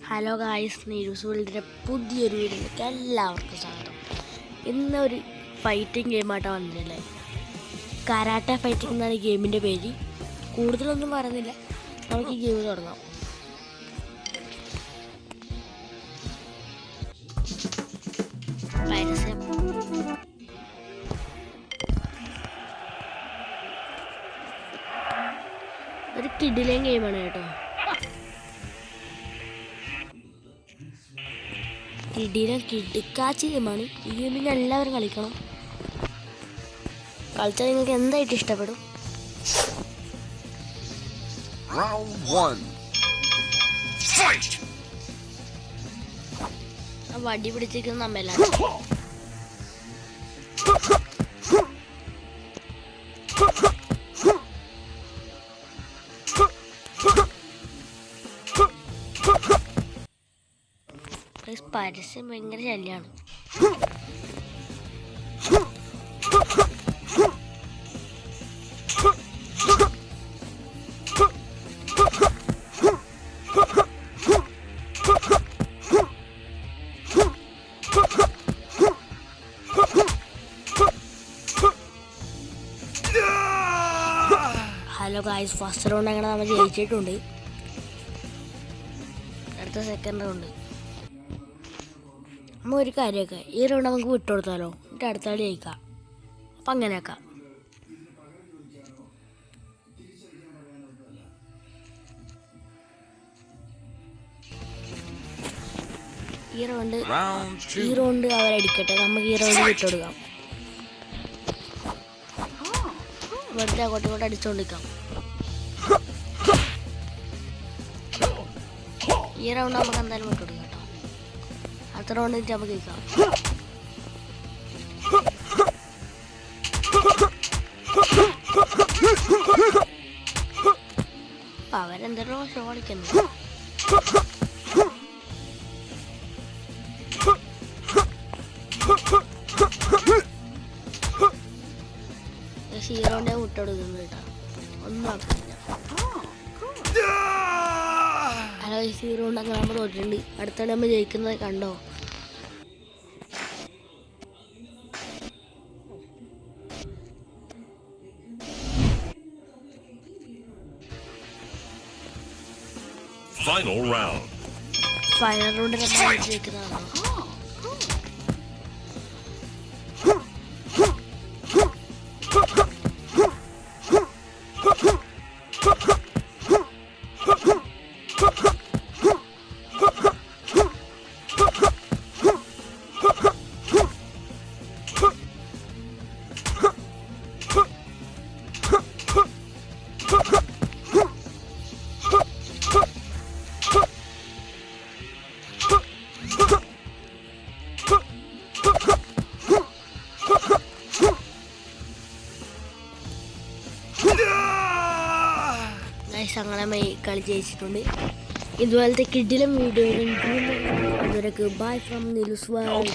Hello guys, നീരൂസ് വേൾഡിൻ്റെ പുതിയൊരു വീഡിയോയിലേക്ക് എല്ലാവർക്കും സ്വാഗതം. ഇന്നൊരു ഫൈറ്റിംഗ് ഗെയിമായിട്ടാണ് വന്നിട്ടുള്ളത്. കരാട്ടെ ഫൈറ്റിംഗ് എന്നാണ് ഗെയിമിൻ്റെ പേര്. കൂടുതലൊന്നും പറയുന്നില്ല, നമുക്ക് ഈ ഗെയിം തുടങ്ങാം. പരസ്യം ഒരു കിടിലൻ ഗെയിമാണ് കേട്ടോ. കിടുക്കാച്ചി ഗെയിമാണ്. ഈ ഗെയിമിന് എല്ലാവരും കളിക്കണം. കളിച്ചാൽ നിങ്ങൾക്ക് എന്തായിട്ട് ഇഷ്ടപ്പെടും. വടി പിടിച്ചിരിക്കുന്ന നമ്മല്ല. പരസ്യം ഭയങ്കര ശല്യമാണ്. ഹലോ ഗായ്സ്, ഫസ്റ്റ് റൗണ്ട് അങ്ങനെ നമ്മൾ ജയിച്ചിട്ടുണ്ട്. അടുത്ത സെക്കൻഡ് റൗണ്ട് നമ്മൾ ഒരു കാര്യമൊക്കെ ഈ റൗണ്ട് നമുക്ക് വിട്ടുകൊടുത്താലോ, എന്നിട്ട് അടുത്ത കളി ജയിക്കാം. അപ്പം അങ്ങനെയൊക്കെ ഈ റൗണ്ട് അവരടിക്കട്ടെ, നമുക്ക് ഈ റൗണ്ട് വിട്ടുകൊടുക്കാം. വെറുതെ അങ്ങോട്ടും ഇങ്ങോട്ട് അടിച്ചുകൊണ്ടിരിക്കാം. ഈ റൗണ്ട് നമുക്ക് എന്തായാലും വിട്ടുകൊടുക്കാം കേട്ടോ. അടുത്ത റൗണ്ട് നമുക്ക് കഴിക്കാം. അവരെന്തെല്ലോ ഷോ കളിക്കുന്നു. ഹീറോന്റെ വിട്ടുകൊടുക്കുന്നു കേട്ടോ, ഒന്നും ആക്കില്ല. ഹലോ, ഹീറോ ഉണ്ടാക്കാൻ നമ്മൾ തോറ്റിട്ടുണ്ട്. അടുത്ത നമ്മൾ ജയിക്കുന്നത് കണ്ടോ. ഫൈനൽ റൗണ്ടിൽ നമ്മൾ ജയിക്കുന്നതാണോ. അങ്ങനെ കളി ജയിച്ചിട്ടുണ്ട്. ഇതുപോലത്തെ കിടിലം വീഡിയോകൾ. അതുവരെ ബൈ ഫ്രം നീരൂസ് വേൾഡ്.